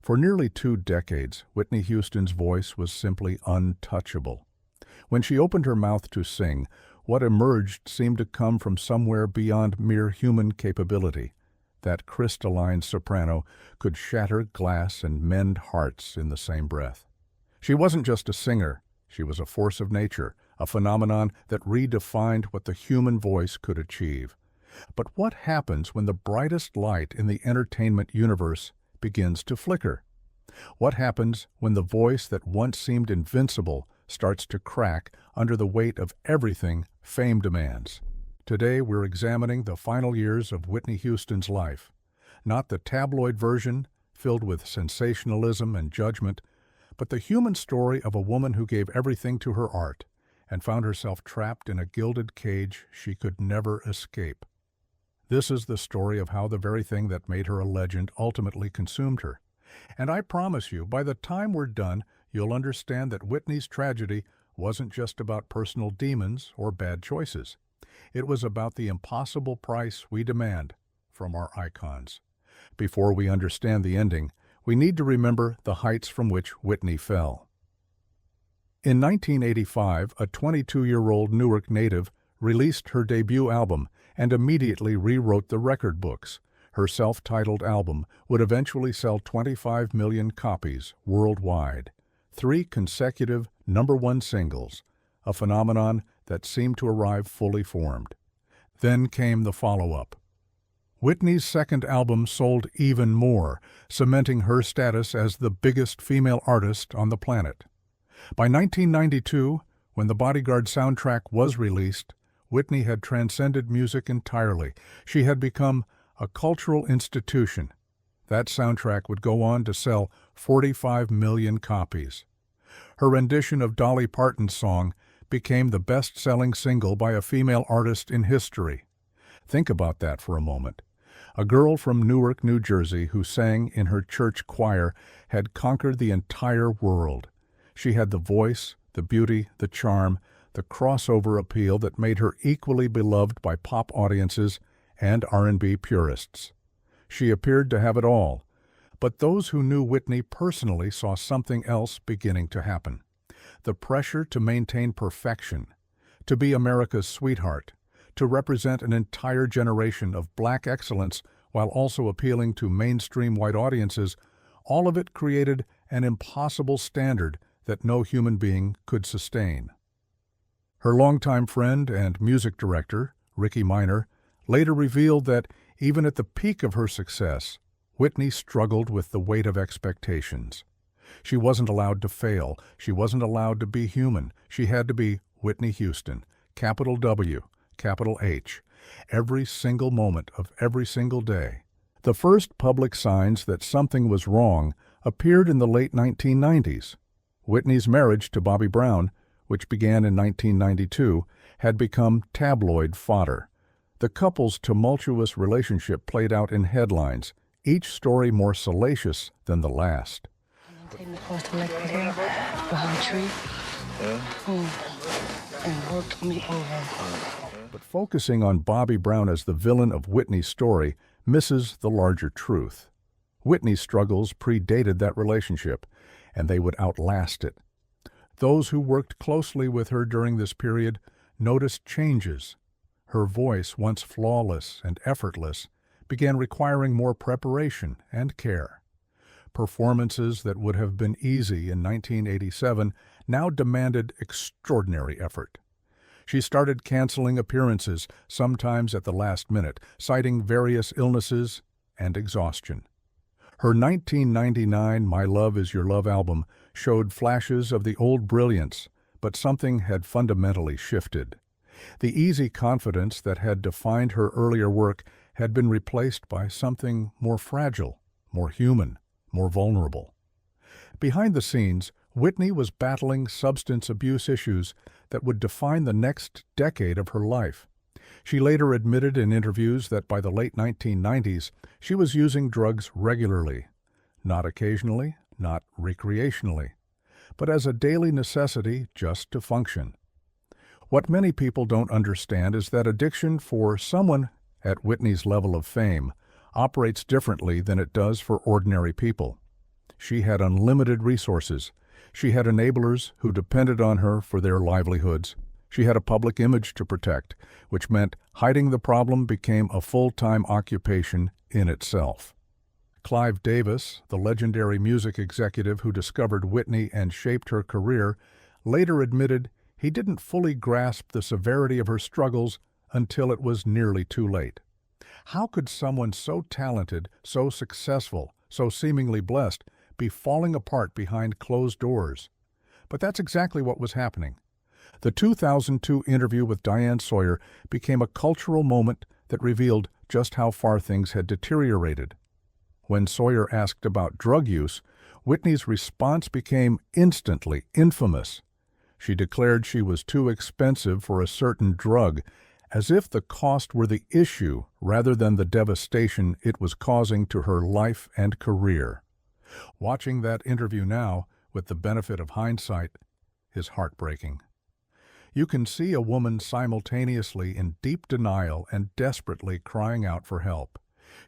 For nearly 2 decades, Whitney Houston's voice was simply untouchable. When she opened her mouth to sing, what emerged seemed to come from somewhere beyond mere human capability. That crystalline soprano could shatter glass and mend hearts in the same breath. She wasn't just a singer, she was a force of nature, a phenomenon that redefined what the human voice could achieve. But what happens when the brightest light in the entertainment universe begins to flicker? What happens when the voice that once seemed invincible starts to crack under the weight of everything fame demands? Today we're examining the final years of Whitney Houston's life. Not the tabloid version, filled with sensationalism and judgment, but the human story of a woman who gave everything to her art and found herself trapped in a gilded cage she could never escape. This is the story of how the very thing that made her a legend ultimately consumed her. And I promise you, by the time we're done, you'll understand that Whitney's tragedy wasn't just about personal demons or bad choices. It was about the impossible price we demand from our icons. Before we understand the ending, we need to remember the heights from which Whitney fell. In 1985, a 22-year-old Newark native released her debut album and immediately rewrote the record books. Her self-titled album would eventually sell 25 million copies worldwide. 3 consecutive #1 singles, a phenomenon that seemed to arrive fully formed. Then came the follow-up. Whitney's second album sold even more, cementing her status as the biggest female artist on the planet. By 1992, when the Bodyguard soundtrack was released, Whitney had transcended music entirely. She had become a cultural institution. That soundtrack would go on to sell 45 million copies. Her rendition of Dolly Parton's song became the best-selling single by a female artist in history. Think about that for a moment. A girl from Newark, New Jersey, who sang in her church choir had conquered the entire world. She had the voice, the beauty, the charm, the crossover appeal that made her equally beloved by pop audiences and R&B purists. She appeared to have it all, but those who knew Whitney personally saw something else beginning to happen. The pressure to maintain perfection, to be America's sweetheart, to represent an entire generation of black excellence while also appealing to mainstream white audiences, all of it created an impossible standard that no human being could sustain. Her longtime friend and music director, Ricky Minor, later revealed that even at the peak of her success, Whitney struggled with the weight of expectations. She wasn't allowed to fail. She wasn't allowed to be human. She had to be Whitney Houston, capital W, capital H, every single moment of every single day. The first public signs that something was wrong appeared in the late 1990s. Whitney's marriage to Bobby Brown, which began in 1992, had become tabloid fodder. The couple's tumultuous relationship played out in headlines, each story more salacious than the last. Take me across the lake there, behind a tree, and worked me over. But focusing on Bobby Brown as the villain of Whitney's story misses the larger truth. Whitney's struggles predated that relationship, and they would outlast it. Those who worked closely with her during this period noticed changes. Her voice, once flawless and effortless, began requiring more preparation and care. Performances that would have been easy in 1987 now demanded extraordinary effort. She started canceling appearances, sometimes at the last minute, citing various illnesses and exhaustion. Her 1999 My Love Is Your Love album showed flashes of the old brilliance, but something had fundamentally shifted. The easy confidence that had defined her earlier work had been replaced by something more fragile, more human, more vulnerable. Behind the scenes, Whitney was battling substance abuse issues that would define the next decade of her life. She later admitted in interviews that by the late 1990s, she was using drugs regularly, not occasionally, not recreationally, but as a daily necessity just to function. What many people don't understand is that addiction for someone at Whitney's level of fame operates differently than it does for ordinary people. She had unlimited resources. She had enablers who depended on her for their livelihoods. She had a public image to protect, which meant hiding the problem became a full-time occupation in itself. Clive Davis, the legendary music executive who discovered Whitney and shaped her career, later admitted he didn't fully grasp the severity of her struggles until it was nearly too late. How could someone so talented, so successful, so seemingly blessed, be falling apart behind closed doors? But that's exactly what was happening. The 2002 interview with Diane Sawyer became a cultural moment that revealed just how far things had deteriorated. When Sawyer asked about drug use, Whitney's response became instantly infamous. She declared she was too expensive for a certain drug, as if the cost were the issue rather than the devastation it was causing to her life and career. Watching that interview now, with the benefit of hindsight, is heartbreaking. You can see a woman simultaneously in deep denial and desperately crying out for help.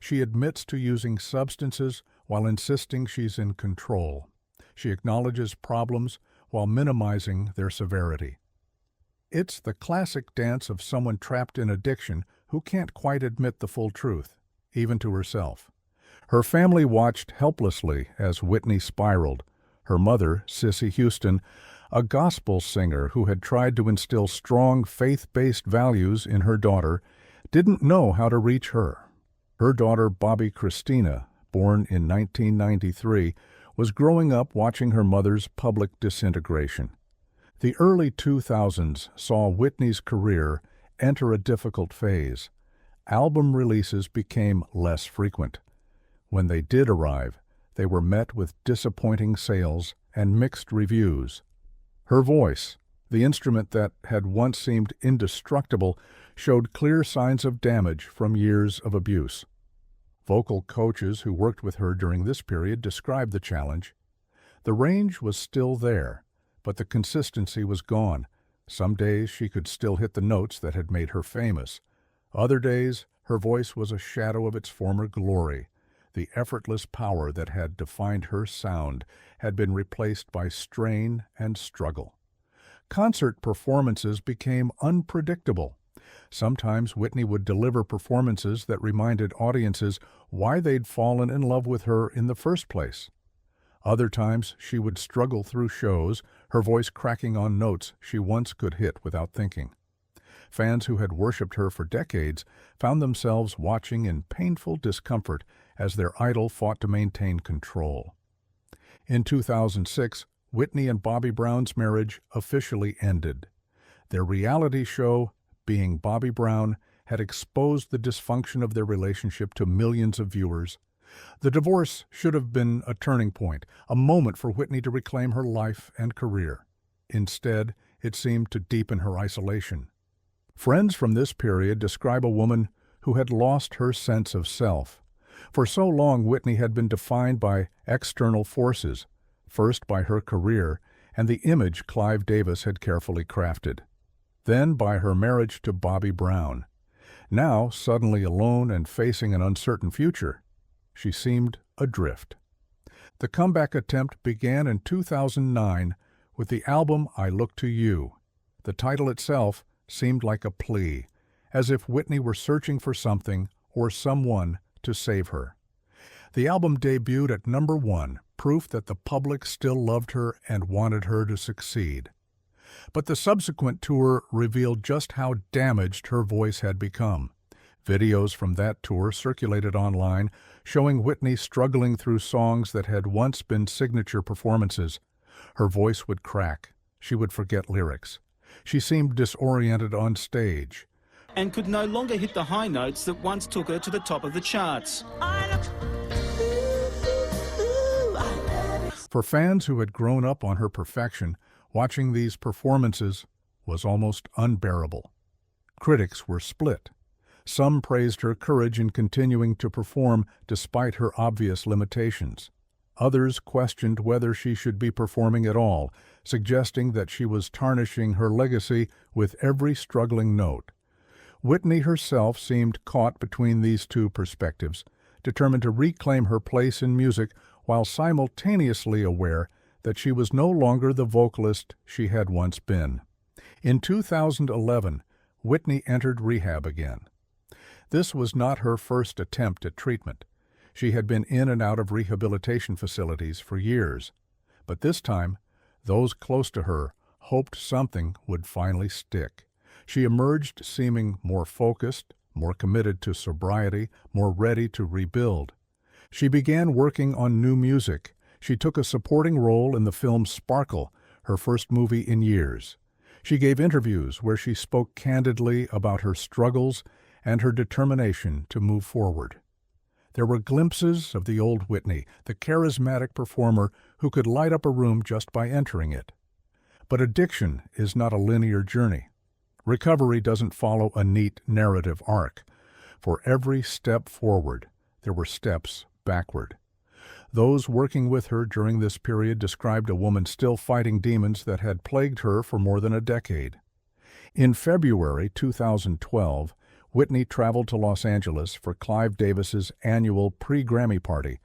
She admits to using substances while insisting she's in control. She acknowledges problems while minimizing their severity. It's the classic dance of someone trapped in addiction who can't quite admit the full truth, even to herself. Her family watched helplessly as Whitney spiraled. Her mother, Whitney Houston, a gospel singer who had tried to instill strong faith-based values in her daughter, didn't know how to reach her. Her daughter, Bobbi Kristina, born in 1993, was growing up watching her mother's public disintegration. The early 2000s saw Whitney's career enter a difficult phase. Album releases became less frequent. When they did arrive, they were met with disappointing sales and mixed reviews. Her voice, the instrument that had once seemed indestructible, showed clear signs of damage from years of abuse. Vocal coaches who worked with her during this period described the challenge. The range was still there, but the consistency was gone. Some days she could still hit the notes that had made her famous. Other days, her voice was a shadow of its former glory. The effortless power that had defined her sound had been replaced by strain and struggle. Concert performances became unpredictable. Sometimes Whitney would deliver performances that reminded audiences why they'd fallen in love with her in the first place. Other times she would struggle through shows, her voice cracking on notes she once could hit without thinking. Fans who had worshipped her for decades found themselves watching in painful discomfort as their idol fought to maintain control. In 2006, Whitney and Bobby Brown's marriage officially ended. Their reality show, Being Bobby Brown, had exposed the dysfunction of their relationship to millions of viewers. The divorce should have been a turning point, a moment for Whitney to reclaim her life and career. Instead, it seemed to deepen her isolation. Friends from this period describe a woman who had lost her sense of self. For so long, Whitney had been defined by external forces, first by her career and the image Clive Davis had carefully crafted, then by her marriage to Bobby Brown. Now, suddenly alone and facing an uncertain future, she seemed adrift. The comeback attempt began in 2009 with the album I Look to You. The title itself seemed like a plea, as if Whitney were searching for something or someone to save her. The album debuted at #1, proof that the public still loved her and wanted her to succeed. But the subsequent tour revealed just how damaged her voice had become. Videos from that tour circulated online, showing Whitney struggling through songs that had once been signature performances. Her voice would crack. She would forget lyrics. She seemed disoriented on stage. And could no longer hit the high notes that once took her to the top of the charts. For fans who had grown up on her perfection, watching these performances was almost unbearable. Critics were split. Some praised her courage in continuing to perform despite her obvious limitations. Others questioned whether she should be performing at all, suggesting that she was tarnishing her legacy with every struggling note. Whitney herself seemed caught between these two perspectives, determined to reclaim her place in music while simultaneously aware that she was no longer the vocalist she had once been. In 2011, Whitney entered rehab again. This was not her first attempt at treatment. She had been in and out of rehabilitation facilities for years, but this time, those close to her hoped something would finally stick. She emerged seeming more focused, more committed to sobriety, more ready to rebuild. She began working on new music. She took a supporting role in the film Sparkle, her first movie in years. She gave interviews where she spoke candidly about her struggles and her determination to move forward. There were glimpses of the old Whitney, the charismatic performer who could light up a room just by entering it. But addiction is not a linear journey. Recovery doesn't follow a neat narrative arc. For every step forward, there were steps backward. Those working with her during this period described a woman still fighting demons that had plagued her for more than a decade. In February 2012, Whitney traveled to Los Angeles for Clive Davis's annual pre-Grammy party.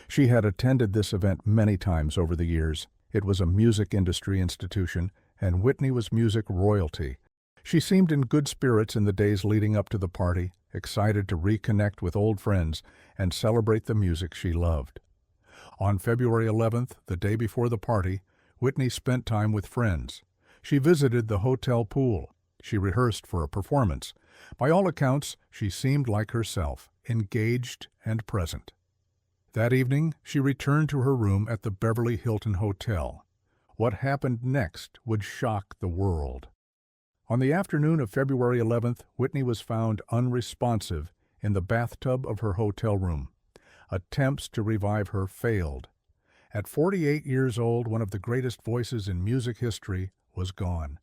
She had attended this event many times over the years. It was a music industry institution, and Whitney was music royalty. She seemed in good spirits in the days leading up to the party, excited to reconnect with old friends and celebrate the music she loved. On February 11th, the day before the party, Whitney spent time with friends. She visited the hotel pool. She rehearsed for a performance. By all accounts, she seemed like herself, engaged and present. That evening, she returned to her room at the Beverly Hilton Hotel. What happened next would shock the world. On the afternoon of February 11th, Whitney was found unresponsive in the bathtub of her hotel room. Attempts to revive her failed. At 48 years old, one of the greatest voices in music history was gone.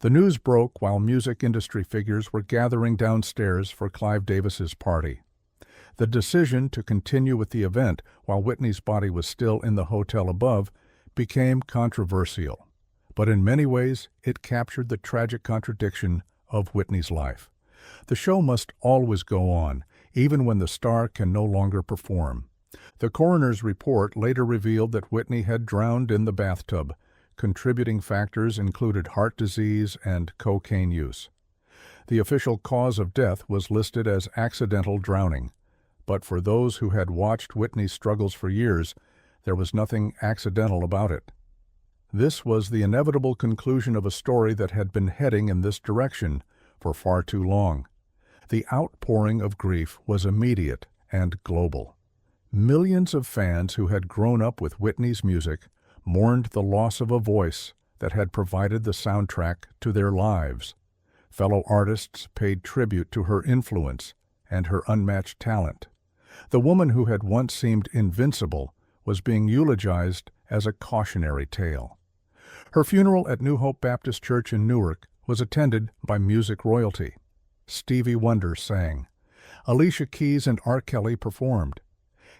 The news broke while music industry figures were gathering downstairs for Clive Davis's party. The decision to continue with the event while Whitney's body was still in the hotel above became controversial. But in many ways, it captured the tragic contradiction of Whitney's life. The show must always go on, even when the star can no longer perform. The coroner's report later revealed that Whitney had drowned in the bathtub. Contributing factors included heart disease and cocaine use. The official cause of death was listed as accidental drowning, but for those who had watched Whitney's struggles for years, there was nothing accidental about it. This was the inevitable conclusion of a story that had been heading in this direction for far too long. The outpouring of grief was immediate and global. Millions of fans who had grown up with Whitney's music mourned the loss of a voice that had provided the soundtrack to their lives. Fellow artists paid tribute to her influence and her unmatched talent. The woman who had once seemed invincible was being eulogized as a cautionary tale. Her funeral at New Hope Baptist Church in Newark was attended by music royalty. Stevie Wonder sang. Alicia Keys and R. Kelly performed.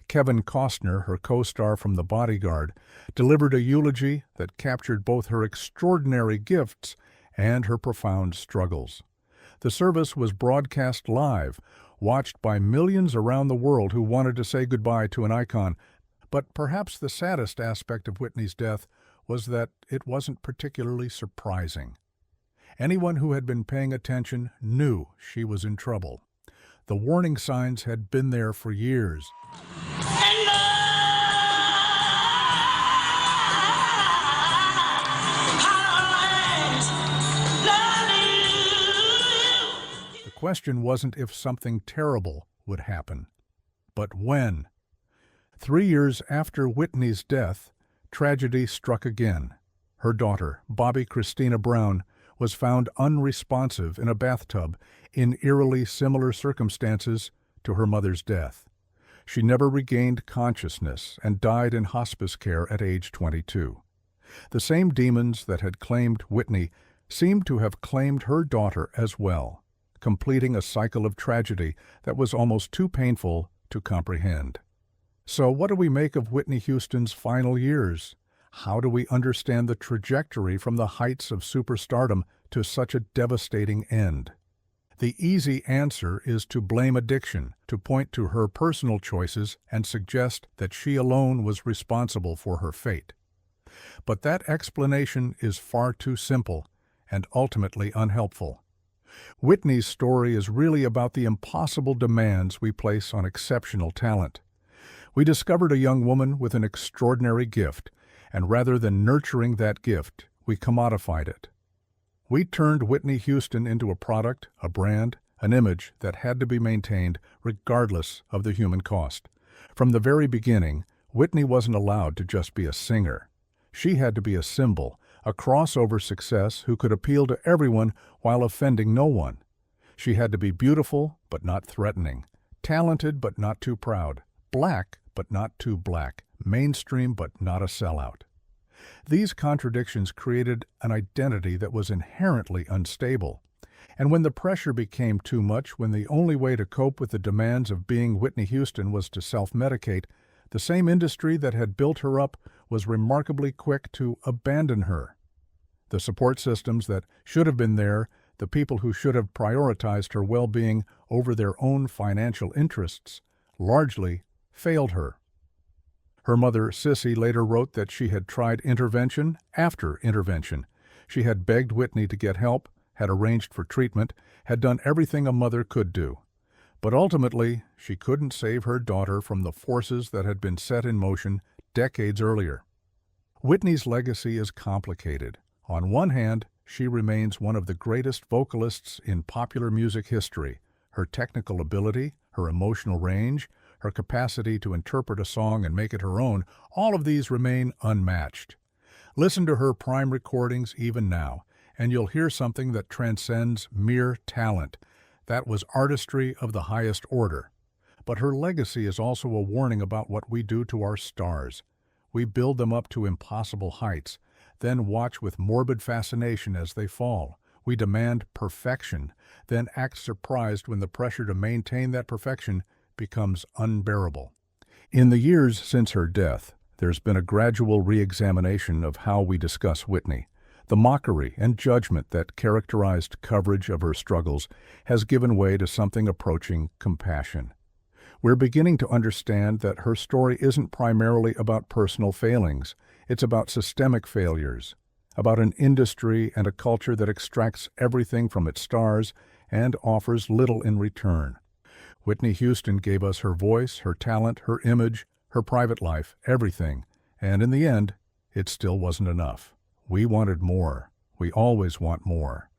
Kevin Costner, her co-star from The Bodyguard, delivered a eulogy that captured both her extraordinary gifts and her profound struggles. The service was broadcast live, watched by millions around the world who wanted to say goodbye to an icon. But perhaps the saddest aspect of Whitney's death was that it wasn't particularly surprising. Anyone who had been paying attention knew she was in trouble. The warning signs had been there for years. The question wasn't if something terrible would happen, but when. 3 years after Whitney's death, tragedy struck again. Her daughter, Bobbi Kristina Brown, was found unresponsive in a bathtub in eerily similar circumstances to her mother's death. She never regained consciousness and died in hospice care at age 22. The same demons that had claimed Whitney seemed to have claimed her daughter as well, completing a cycle of tragedy that was almost too painful to comprehend. So what do we make of Whitney Houston's final years? How do we understand the trajectory from the heights of superstardom to such a devastating end? The easy answer is to blame addiction, to point to her personal choices and suggest that she alone was responsible for her fate. But that explanation is far too simple and ultimately unhelpful. Whitney's story is really about the impossible demands we place on exceptional talent. We discovered a young woman with an extraordinary gift, and rather than nurturing that gift, we commodified it. We turned Whitney Houston into a product, a brand, an image that had to be maintained regardless of the human cost. From the very beginning, Whitney wasn't allowed to just be a singer. She had to be a symbol, a crossover success who could appeal to everyone while offending no one. She had to be beautiful but not threatening, talented but not too proud, black but not too black, mainstream but not a sellout. These contradictions created an identity that was inherently unstable. And when the pressure became too much, when the only way to cope with the demands of being Whitney Houston was to self-medicate, the same industry that had built her up was remarkably quick to abandon her. The support systems that should have been there, the people who should have prioritized her well-being over their own financial interests, largely failed her. Her mother, Sissy, later wrote that she had tried intervention after intervention. She had begged Whitney to get help, had arranged for treatment, had done everything a mother could do. But ultimately, she couldn't save her daughter from the forces that had been set in motion decades earlier. Whitney's legacy is complicated. On one hand, she remains one of the greatest vocalists in popular music history. Her technical ability, her emotional range, her capacity to interpret a song and make it her own, all of these remain unmatched. Listen to her prime recordings even now, and you'll hear something that transcends mere talent. That was artistry of the highest order. But her legacy is also a warning about what we do to our stars. We build them up to impossible heights, then watch with morbid fascination as they fall. We demand perfection, then act surprised when the pressure to maintain that perfection becomes unbearable. In the years since her death, there's been a gradual re-examination of how we discuss Whitney. The mockery and judgment that characterized coverage of her struggles has given way to something approaching compassion. We're beginning to understand that her story isn't primarily about personal failings. It's about systemic failures, about an industry and a culture that extracts everything from its stars and offers little in return. Whitney Houston gave us her voice, her talent, her image, her private life, everything. And in the end, it still wasn't enough. We wanted more. We always want more.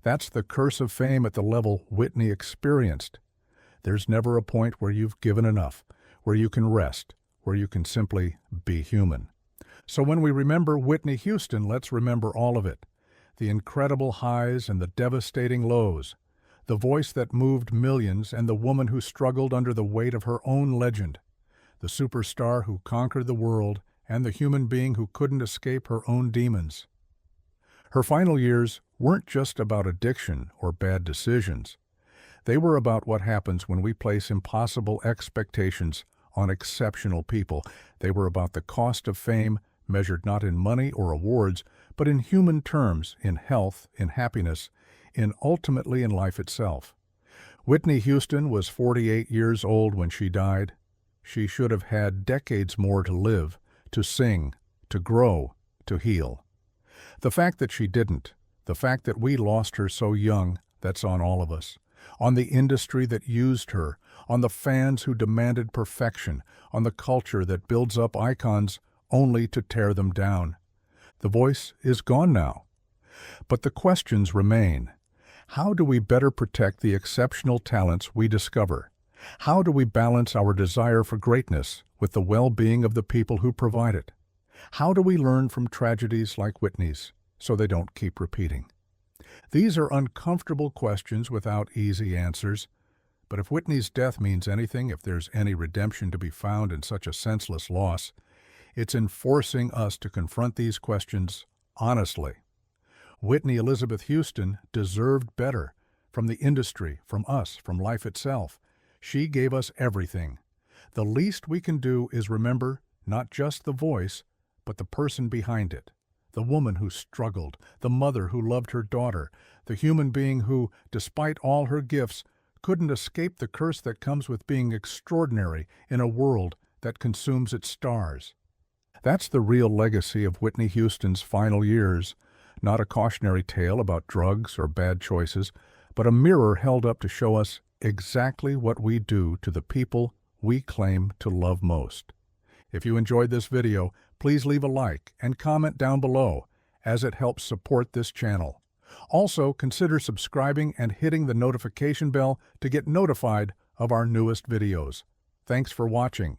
That's the curse of fame at the level Whitney experienced. There's never a point where you've given enough, where you can rest, where you can simply be human. So when we remember Whitney Houston, let's remember all of it. The incredible highs and the devastating lows. The voice that moved millions and the woman who struggled under the weight of her own legend. The superstar who conquered the world and the human being who couldn't escape her own demons. Her final years weren't just about addiction or bad decisions. They were about what happens when we place impossible expectations on exceptional people. They were about the cost of fame, measured not in money or awards, but in human terms, in health, in happiness, ultimately in life itself. Whitney Houston was 48 years old when she died. She should have had decades more to live, to sing, to grow, to heal. The fact that she didn't, the fact that we lost her so young, that's on all of us. On the industry that used her, on the fans who demanded perfection, on the culture that builds up icons only to tear them down. The voice is gone now. But the questions remain. How do we better protect the exceptional talents we discover? How do we balance our desire for greatness with the well-being of the people who provide it? How do we learn from tragedies like Whitney's so they don't keep repeating? These are uncomfortable questions without easy answers. But if Whitney's death means anything, if there's any redemption to be found in such a senseless loss, it's in forcing us to confront these questions honestly. Whitney Elizabeth Houston deserved better from the industry, from us, from life itself. She gave us everything. The least we can do is remember not just the voice, but the person behind it, The woman who struggled, the mother who loved her daughter, the human being who, despite all her gifts, couldn't escape the curse that comes with being extraordinary in a world that consumes its stars. That's the real legacy of Whitney Houston's final years, not a cautionary tale about drugs or bad choices, but a mirror held up to show us exactly what we do to the people we claim to love most. If you enjoyed this video, please leave a like and comment down below, as it helps support this channel. Also, consider subscribing and hitting the notification bell to get notified of our newest videos. Thanks for watching.